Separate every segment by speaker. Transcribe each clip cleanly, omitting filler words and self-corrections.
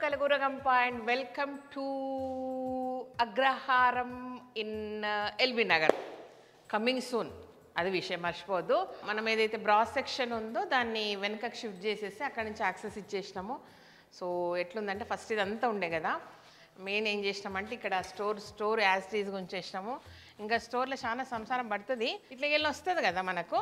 Speaker 1: Kalaguragamba and welcome to Agraharam in LB Nagar. Coming soon. అది విషయం మర్చిపోవద్దు. మనం ఏదైతే బ్రాస్ సెక్షన్ ఉందో దాన్ని వెనకకి షిఫ్ట్ చేసేసి అక్కడి నుంచి యాక్సెస్ ఇచ్చేసినాము. సో ఎట్లుందంటే ఫస్ట్ ఇదంతా ఉండే కదా, మెయిన్ ఏం చేసినామంటే ఇక్కడ స్టోర్ యాజ్ టీజ్గా ఉంచేసినాము. ఇంకా స్టోర్లో చాలా సంసారం పడుతుంది, ఇట్లా వెళ్ళి వస్తుంది కదా మనకు,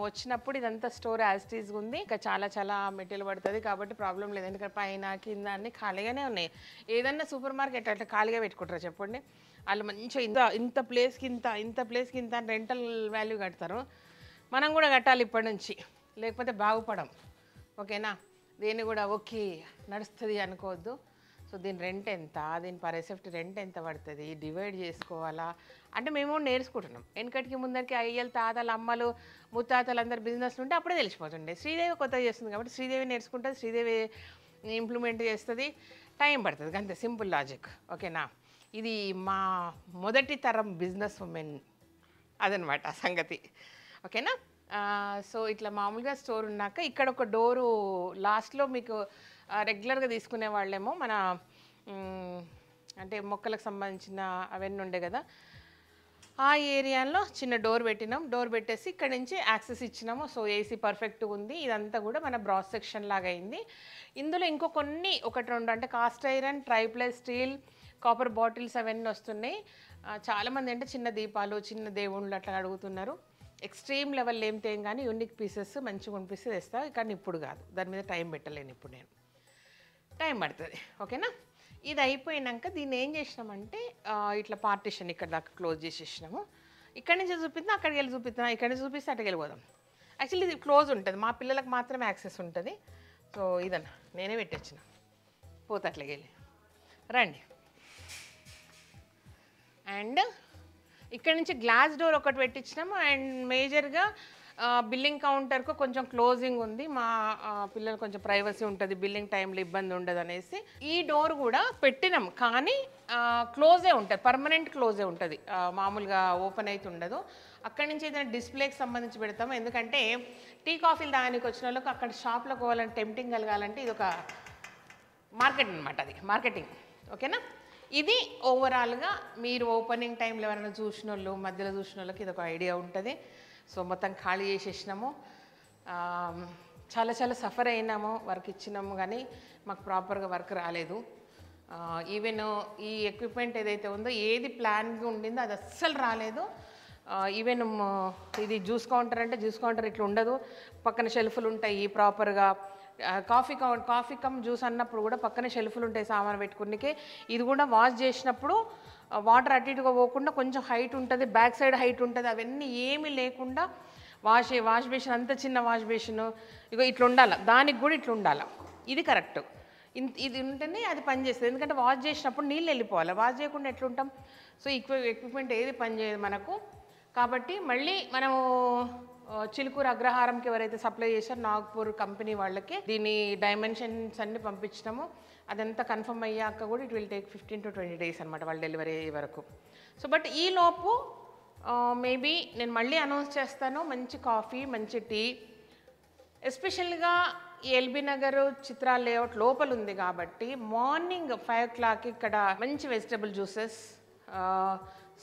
Speaker 1: వచ్చినప్పుడు ఇదంతా స్టోర్ యాజ్ టీజ్గా ఉంది. ఇంకా చాలా మెటీరియల్ పడుతుంది కాబట్టి ప్రాబ్లం లేదు, ఎందుకంటే పైన కింద అన్నీ ఖాళీగానే ఉన్నాయి. ఏదన్నా సూపర్ మార్కెట్ అట్లా ఖాళీగా పెట్టుకుంటారా చెప్పండి? వాళ్ళు మంచిగా ఇంత ప్లేస్కి ఇంత రెంటల్ వాల్యూ కడతారు. మనం కూడా కట్టాలి ఇప్పటి నుంచి, లేకపోతే బాగుపడం. ఓకేనా? దీన్ని కూడా ఓకే నడుస్తుంది అనుకోవద్దు. సో దీని రెంట్ ఎంత, దీని పర్ ఎసెప్ట్ రెంట్ ఎంత పడుతుంది, డివైడ్ చేసుకోవాలా అంటే మేము నేర్చుకుంటున్నాం. వెనకటికి ముందరికి అయ్యలు తాతలు అమ్మలు ముత్తాతలు అందరు బిజినెస్లు ఉంటే అప్పుడే తెలిసిపోతుండే. శ్రీదేవి కొత్తగా చేస్తుంది కాబట్టి శ్రీదేవి నేర్చుకుంటుంది, శ్రీదేవి ఇంప్లిమెంట్ చేస్తుంది, టైం పడుతుంది, అంతే సింపుల్ లాజిక్. ఓకేనా? ఇది మా మొదటి తరం బిజినెస్ ఉమెన్ అదనమాట సంగతి. ఓకేనా? సో ఇట్లా మామూలుగా స్టోర్ ఉన్నాక ఇక్కడ ఒక డోరు లాస్ట్లో మీకు రెగ్యులర్గా తీసుకునే వాళ్ళేమో మన అంటే మొక్కలకు సంబంధించిన అవన్నీ ఉండే కదా, ఆ ఏరియాలో చిన్న డోర్ పెట్టినాం. డోర్ పెట్టేసి ఇక్కడ నుంచి యాక్సెస్ ఇచ్చినాము. సో ఏసీ పర్ఫెక్ట్గా ఉంది. ఇదంతా కూడా మన బ్రాస్ సెక్షన్ లాగా అయింది. ఇందులో ఇంకో కొన్ని ఒకటి రెండు అంటే cast iron, triply steel, copper bottles అవన్నీ వస్తున్నాయి. చాలామంది అంటే చిన్న దీపాలు చిన్న దేవుళ్ళు అట్లా అడుగుతున్నారు. ఎక్స్ట్రీమ్ లెవెల్ ఏం తేం కానీ యూనిక్ పీసెస్ మంచిగా అనిపిస్తే తెస్తా, కానీ ఇప్పుడు కాదు, దాని మీద టైం పెట్టలేను, ఇప్పుడు నేను టైం పడుతుంది. ఓకేనా? ఇది అయిపోయినాక దీన్ని ఏం చేసినామంటే ఇట్లా పార్టిషన్ ఇక్కడ దాకా క్లోజ్ చేసేసినాము. ఇక్కడి నుంచి చూపిస్తున్నా అక్కడికి వెళ్ళి చూపిస్తున్నా, ఇక్కడి నుంచి చూపిస్తే అక్కడికి వెళ్ళిపోదాం. యాక్చువల్లీ ఇది క్లోజ్ ఉంటుంది, మా పిల్లలకు మాత్రమే యాక్సెస్ ఉంటుంది. సో ఇదన్నా నేనే పెట్టొచ్చిన, పోతే అట్లకి వెళ్ళి రండి. అండ్ ఇక్కడ నుంచి గ్లాస్ డోర్ ఒకటి పెట్టించినాము. అండ్ మేజర్గా బిల్లింగ్ కౌంటర్కు కొంచెం క్లోజింగ్ ఉంది, మా పిల్లలు కొంచెం ప్రైవసీ ఉంటుంది, బిల్లింగ్ టైంలో ఇబ్బంది ఉండదు అనేసి ఈ డోర్ కూడా పెట్టినాం. కానీ క్లోజే ఉంటుంది, పర్మనెంట్ క్లోజే ఉంటుంది, మామూలుగా ఓపెన్ అయితే ఉండదు. అక్కడి నుంచి ఏదైనా డిస్ప్లేకి సంబంధించి పెడతాము, ఎందుకంటే టీ కాఫీలు తాగడానికి వచ్చిన వాళ్ళకి అక్కడ షాప్లోకి పోవాలంటే టెంప్టింగ్ కలగాలంటే ఇది ఒక మార్కెట్ అనమాట, అది మార్కెటింగ్. ఓకేనా? ఇది ఓవరాల్గా మీరు ఓపెనింగ్ టైంలో ఎవరైనా చూసిన వాళ్ళు మధ్యలో చూసిన వాళ్ళకి ఇది ఒక ఐడియా ఉంటుంది. సో మొత్తం ఖాళీ చేసేసినాము. చాలా సఫర్ అయినాము, వర్క్ ఇచ్చినాము కానీ మాకు ప్రాపర్గా వర్క్ రాలేదు. ఈవెన్ ఈ ఎక్విప్మెంట్ ఏదైతే ఉందో ఏది ప్లాన్గా ఉండిందో అది అస్సలు రాలేదు. ఈవెన్ ఇది జ్యూస్ కౌంటర్ అంటే జ్యూస్ కౌంటర్ ఇట్లా ఉండదు, పక్కన షెల్ఫ్లు ఉంటాయి ప్రాపర్గా. కాఫీ కమ్ జ్యూస్ అన్నప్పుడు కూడా పక్కన షెల్ఫ్లు ఉంటాయి సామాన్ పెట్టుకునికే. ఇది కూడా వాష్ చేసినప్పుడు వాటర్ అటు ఇటుగా పోకుండా కొంచెం హైట్ ఉంటుంది, బ్యాక్ సైడ్ హైట్ ఉంటుంది, అవన్నీ ఏమీ లేకుండా వాష్ బేసిన్ అంత చిన్న వాష్ బేసిన్ ఇగో ఇట్లా ఉండాలి, దానికి కూడా ఇట్లా ఉండాలి. ఇది కరెక్ట్, ఇది ఉంటేనే అది పనిచేస్తుంది. ఎందుకంటే వాష్ చేసినప్పుడు నీళ్ళు వెళ్ళిపోవాలి, వాష్ చేయకుండా ఎట్లుంటాం? సో ఎక్విప్మెంట్ ఏది పనిచేయదు మనకు. కాబట్టి మళ్ళీ మనము చిలుకూరు అగ్రహారంకి ఎవరైతే సప్లై చేశారో నాగ్పూర్ కంపెనీ వాళ్ళకి దీని డైమెన్షన్స్ అన్ని పంపించినాము. అదంతా కన్ఫర్మ్ అయ్యాక కూడా it will take 15 to 20 days అనమాట వాళ్ళు డెలివరీ అయ్యే వరకు. సో బట్ ఈ లోపు మేబీ నేను మళ్ళీ అనౌన్స్ చేస్తాను మంచి కాఫీ మంచి టీ. ఎస్పెషల్గా ఈ ఎల్బీ నగర్ చిత్రా లేఅవుట్ లోపల ఉంది కాబట్టి మార్నింగ్ 5 o'clock ఇక్కడ మంచి వెజిటబుల్ జ్యూసెస్,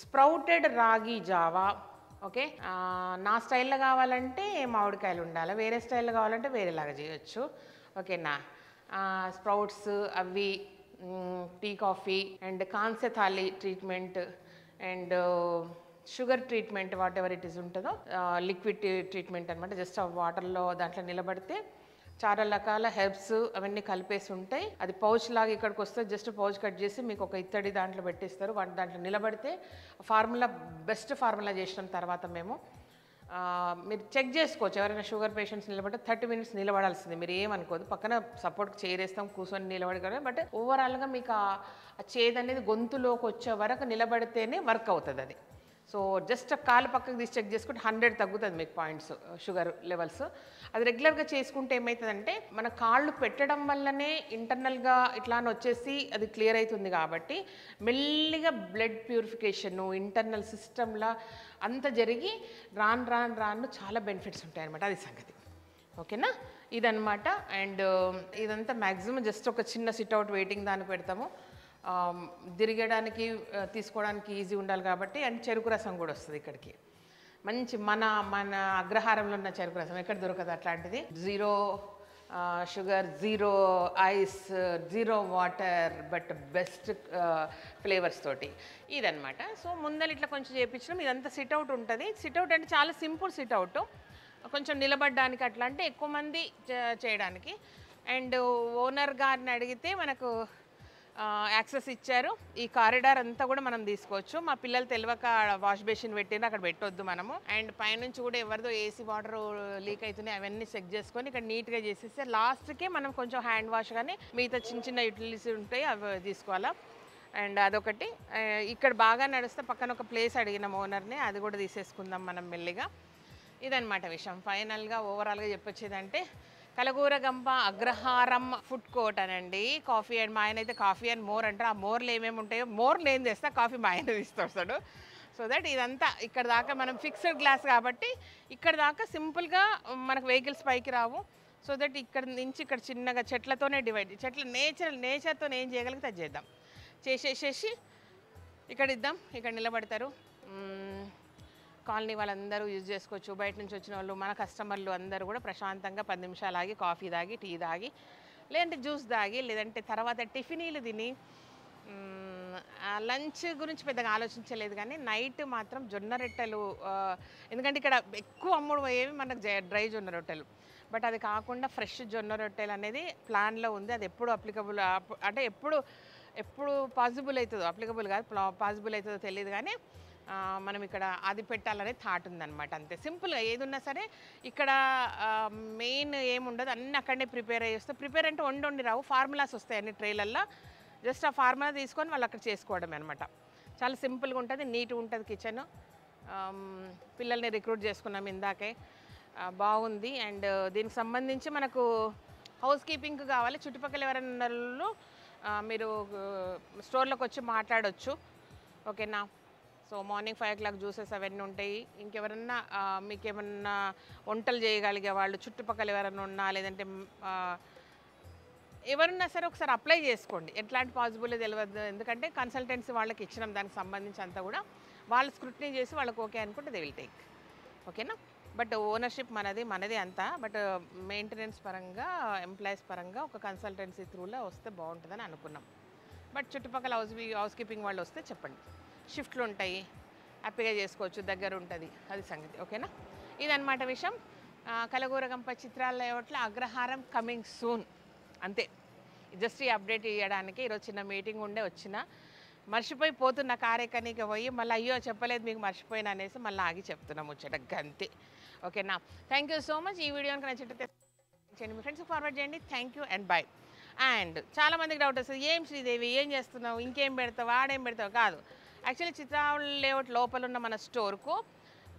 Speaker 1: స్ప్రౌటెడ్ రాగి జావా. ఓకే, నా స్టైల్లో కావాలంటే మామిడికాయలు ఉండాలి, వేరే స్టైల్లో కావాలంటే వేరేలాగా చేయొచ్చు. ఓకేనా? స్ప్రౌట్స్ అవి, టీ కాఫీ అండ్ కాన్సె థాలి treatment and sugar treatment whatever it is ఉంటుందో, లిక్విడ్ ట్రీట్మెంట్ అనమాట. జస్ట్ ఆ వాటర్లో దాంట్లో నిలబడితే చాలా రకాల హెర్బ్స్ అవన్నీ కలిపేసి ఉంటాయి. అది పౌచ్ లాగా ఇక్కడికి వస్తే జస్ట్ పౌచ్ కట్ చేసి మీకు ఒక ఇత్తడి దాంట్లో పెట్టిస్తారు. దాంట్లో నిలబడితే ఫార్ములా బెస్ట్ ఫార్ములా చేసిన తర్వాత మేము మీరు చెక్ చేసుకోవచ్చు. ఎవరైనా షుగర్ పేషెంట్స్ నిలబడితే 30 minutes నిలబడాల్సింది, మీరు ఏమనుకోదు. పక్కన సపోర్ట్ చేరేస్తాం కూర్చొని నిలబడగలరు. బట్ ఓవరాల్గా మీకు ఆ చేదు అనేది గొంతులోకి వచ్చే వరకు నిలబడితేనే వర్క్ అవుతుంది అది. సో జస్ట్ కాలు పక్కకు తీసి చెక్ చేసుకుంటే 100 తగ్గుతుంది మీకు పాయింట్స్ షుగర్ లెవెల్స్. అది రెగ్యులర్గా చేసుకుంటే ఏమవుతుందంటే మన కాళ్ళు పెట్టడం వల్లనే ఇంటర్నల్గా ఇట్లా వచ్చేసి అది క్లియర్ అవుతుంది. కాబట్టి మెల్లిగా బ్లడ్ ప్యూరిఫికేషను ఇంటర్నల్ సిస్టమ్లా అంత జరిగి రాను చాలా బెనిఫిట్స్ ఉంటాయి అన్నమాట. అది సంగతి. ఓకేనా? ఇదన్నమాట. అండ్ ఇదంతా మ్యాక్సిమం జస్ట్ ఒక చిన్న సిట్అవుట్ వెయిటింగ్ దానికి పెడతాము. తిరగడానికి తీసుకోవడానికి ఈజీ ఉండాలి కాబట్టి. అండ్ చెరుకు రసం కూడా వస్తుంది ఇక్కడికి. మంచి మన మన అగ్రహారంలో ఉన్న చెరుకు రసం ఎక్కడ దొరకదు అట్లాంటిది. Zero sugar, zero ice, zero water, but best flavours తోటి ఇదనమాట. సో ముందర ఇట్లా కొంచెం చేయించడం. ఇదంతా సిట్అవుట్ ఉంటుంది. సిట్అవుట్ అంటే చాలా సింపుల్ సిట్అవుట్, కొంచెం నిలబడడానికి అట్లా, అంటే ఎక్కువ మంది చేయడానికి. అండ్ ఓనర్ గారిని అడిగితే మనకు యాక్సెస్ ఇచ్చారు. ఈ కారిడార్ అంతా కూడా మనం తీసుకోవచ్చు. మా పిల్లలు తెలియక వాష్ బేసిన్ పెట్టిన అక్కడ పెట్టొద్దు మనము. అండ్ పైనుంచి కూడా ఎవరిదో ఏసీ వాటర్ లీక్ అవుతున్నాయి అవన్నీ చెక్ చేసుకొని ఇక్కడ నీట్గా చేసేస్తే లాస్ట్కే మనం కొంచెం హ్యాండ్ వాష్ కానీ మిగతా చిన్న చిన్న యూటిలిటీస్ ఉంటాయి అవి తీసుకోవాలా. అండ్ అదొకటి. ఇక్కడ బాగా నడిస్తే పక్కన ఒక ప్లేస్ అడిగినాం ఓనర్ని, అది కూడా తీసేసుకుందాం మనం మెల్లిగా. ఇదనమాట విషయం. ఫైనల్గా ఓవరాల్గా చెప్పొచ్చేదంటే కలగూరగంప అగ్రహారం ఫుడ్ కోర్ట్ అనండి. కాఫీ అండ్ మా ఆయన అయితే కాఫీ అండ్ మోర్ అంటారు. ఆ మోర్లు ఏమేమి ఉంటాయో మోర్లు ఏం చేస్తా, కాఫీ మా ఆయన తీసుకొస్తాడు. సో దట్ ఇదంతా ఇక్కడ దాకా మనం ఫిక్స్డ్ గ్లాస్ కాబట్టి ఇక్కడ దాకా సింపుల్గా మనకు వెహికల్స్ పైకి రావు. సో దట్ ఇక్కడ నుంచి ఇక్కడ చిన్నగా చెట్లతోనే డివైడ్, చెట్ల నేచర్తో ఏం చేయగలిగితే అది చేద్దాం. చేసేసేసి ఇక్కడ ఇద్దాం. ఇక్కడ నిలబడతారు. కాలనీ వాళ్ళందరూ యూజ్ చేసుకోవచ్చు. బయట నుంచి వచ్చిన వాళ్ళు, మన కస్టమర్లు అందరూ కూడా ప్రశాంతంగా 10 నిమిషాలు ఆగి కాఫీ తాగి, టీ తాగి, లేదంటే జ్యూస్ తాగి, లేదంటే తర్వాత టిఫినీలు తిని, లంచ్ గురించి పెద్దగా ఆలోచించలేదు. కానీ నైట్ మాత్రం జొన్న రొట్టెలు, ఎందుకంటే ఇక్కడ ఎక్కువ అమ్ముడు పోయేవి మనకు డ్రై జొన్న రొట్టెలు. బట్ అది కాకుండా ఫ్రెష్ జొన్న రొట్టెలు అనేది ప్లాన్లో ఉంది. అది ఎప్పుడు అప్లికబుల్, అంటే ఎప్పుడు పాసిబుల్ అవుతుందో, అప్లికబుల్ కాదు పాసిబుల్ అవుతుందో తెలియదు. కానీ మనం ఇక్కడ అది పెట్టాలనే థాట్ ఉందన్నమాట. అంతే సింపుల్గా ఏది ఉన్నా సరే ఇక్కడ మెయిన్ ఏముండదు, అన్నీ అక్కడనే ప్రిపేర్ అయ్యేస్తే. ప్రిపేర్ అంటే వండి రావు, ఫార్ములాస్ వస్తాయి అన్ని ట్రేలల్లో. జస్ట్ ఆ ఫార్ములా తీసుకొని వాళ్ళు అక్కడ చేసుకోవడమే అనమాట. చాలా సింపుల్గా ఉంటుంది, నీట్గా ఉంటుంది కిచెన్. పిల్లల్ని రిక్రూట్ చేసుకున్నాం ఇందాకే, బాగుంది. అండ్ దీనికి సంబంధించి మనకు హౌస్ కీపింగ్ కావాలి. చుట్టుపక్కల ఎవరైనా మీరు స్టోర్లోకి వచ్చి మాట్లాడవచ్చు, ఓకేనా. సో మార్నింగ్ 5 o'clock జ్యూసెస్ అవన్నీ ఉంటాయి. ఇంకెవరన్నా మీకేమన్నా వంటలు చేయగలిగే వాళ్ళు చుట్టుపక్కల ఎవరైనా ఉన్నా, లేదంటే ఎవరన్నా సరే ఒకసారి అప్లై చేసుకోండి. ఎట్లాంటి పాసిబుల్ తెలియదు, ఎందుకంటే కన్సల్టెన్సీ వాళ్ళకి ఇచ్చినాం దానికి సంబంధించి అంతా కూడా. వాళ్ళు స్క్రూటినీ చేసి వాళ్ళకి ఓకే అనుకుంటే దే విల్ టేక్, ఓకేనా. బట్ ఓనర్షిప్ మనదే అంతా. బట్ మెయింటెనెన్స్ పరంగా, ఎంప్లాయీస్ పరంగా ఒక కన్సల్టెన్సీ త్రూలో వస్తే బాగుంటుందని అనుకున్నాం. బట్ చుట్టుపక్కల హౌస్ కీపింగ్ వాళ్ళు వస్తే చెప్పండి. షిఫ్ట్లు ఉంటాయి, హ్యాపీగా చేసుకోవచ్చు, దగ్గర ఉంటుంది, అది సంగతి, ఓకేనా. ఇదన్నమాట విషయం. కలగూరగంప చిత్రాల లేఅవుట్లో అగ్రహారం కమింగ్ సూన్, అంతే. జస్ట్ ఈ అప్డేట్ ఇవ్వడానికి ఈరోజు చిన్న మీటింగ్ ఉండే వచ్చిన, మర్చిపోయి పోతున్న కారెక్కనికి పోయి మళ్ళీ అయ్యో చెప్పలేదు మీకు మర్చిపోయినా అనేసి మళ్ళీ ఆగి చెప్తున్నాం ముచ్చటగా, అంతే, ఓకేనా. Thank you so much. ఈ వీడియోకి నచ్చితే చేయండి, మీ ఫ్రెండ్స్కి ఫార్వర్డ్ చేయండి. Thank you and bye. And చాలామందికి డౌట్ వస్తుంది, ఏం శ్రీదేవి ఏం చేస్తున్నావు, ఇంకేం పెడతావు, ఆడేం పెడతావు. కాదు, యాక్చువల్లీ చిత్రాల లేఅవుట్ లోపల ఉన్న మన స్టోర్కు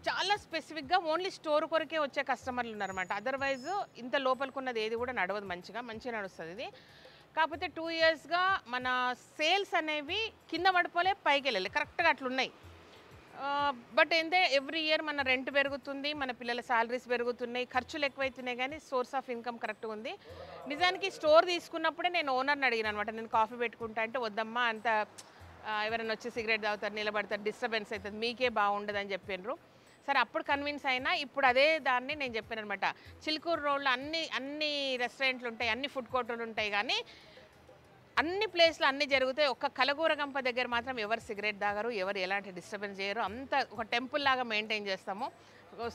Speaker 1: చాలా స్పెసిఫిక్గా ఓన్లీ స్టోర్ కొరకే వచ్చే కస్టమర్లు ఉన్నారన్నమాట. అదర్వైజ్ ఇంత లోపలికున్నది ఏది కూడా నడవదు, మంచిగా నడుస్తుంది ఇది. కాకపోతే 2 yearsగా మన సేల్స్ అనేవి కింద పడిపోలే, పైకి వెళ్ళాలి, కరెక్ట్గా అట్లున్నాయి. బట్ ఏంటంటే ఎవ్రీ ఇయర్ మన రెంట్ పెరుగుతుంది, మన పిల్లల శాలరీస్ పెరుగుతున్నాయి, ఖర్చులు ఎక్కువైతున్నాయి, కానీ సోర్స్ ఆఫ్ ఇన్కమ్ కరెక్ట్గా ఉంది. నిజానికి స్టోర్ తీసుకున్నప్పుడే నేను ఓనర్ని అడిగిన అనమాట, నేను కాఫీ పెట్టుకుంటా అంటే వద్దమ్మా, అంత ఎవరైనా వచ్చి సిగరెట్ తాగుతారు, నిలబడతారు, డిస్టర్బెన్స్ అవుతుంది, మీకే బాగుండదు అని చెప్పినారు. సరే అప్పుడు కన్విన్స్ అయినా. ఇప్పుడు అదే దాన్ని నేను చెప్పాను అనమాట, చిలుకూరు రోడ్లో అన్ని రెస్టారెంట్లు ఉంటాయి, అన్ని ఫుడ్ కోర్టులు ఉంటాయి, కానీ అన్ని ప్లేస్లో అన్నీ జరుగుతాయి. ఒక్క కలగూరగంప దగ్గర మాత్రం ఎవరు సిగరెట్ తాగరు, ఎవరు ఎలాంటి డిస్టర్బెన్స్ చేయరు, అంత ఒక టెంపుల్ లాగా మెయింటైన్ చేస్తాము.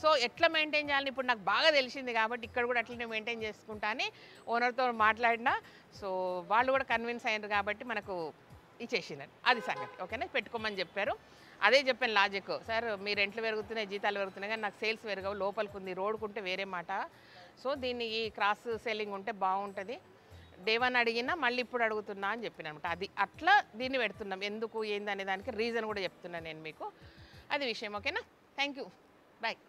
Speaker 1: సో ఎట్లా మెయింటైన్ చేయాలని ఇప్పుడు నాకు బాగా తెలిసింది కాబట్టి ఇక్కడ కూడా అట్లనే మెయింటైన్ చేసుకుంటా అని ఓనర్తో మాట్లాడినా. సో వాళ్ళు కూడా కన్విన్స్ అయ్యారు కాబట్టి మనకు ఇచ్చేసినారు, అది సంగతి, ఓకేనా. పెట్టుకోమని చెప్పారు, అదే చెప్పాను లాజిక్. సార్ మీ రెంట్లు పెరుగుతున్నాయి, జీతాలు పెరుగుతున్నాయి, కానీ నాకు సేల్స్ పెరగవు, లోపలికి ఉంది, రోడ్కుంటే వేరే మాట. సో దీన్ని ఈ క్రాస్ సెల్లింగ్ ఉంటే బాగుంటుంది. డే 1 అడిగినా మళ్ళీ ఇప్పుడు అడుగుతున్నా అని చెప్పిన అనమాట. అది అట్లా దీన్ని పెడుతున్నాం, ఎందుకు ఏంది అనే దానికి రీజన్ కూడా చెప్తున్నాను నేను మీకు, అది విషయం, ఓకేనా. Thank you, bye.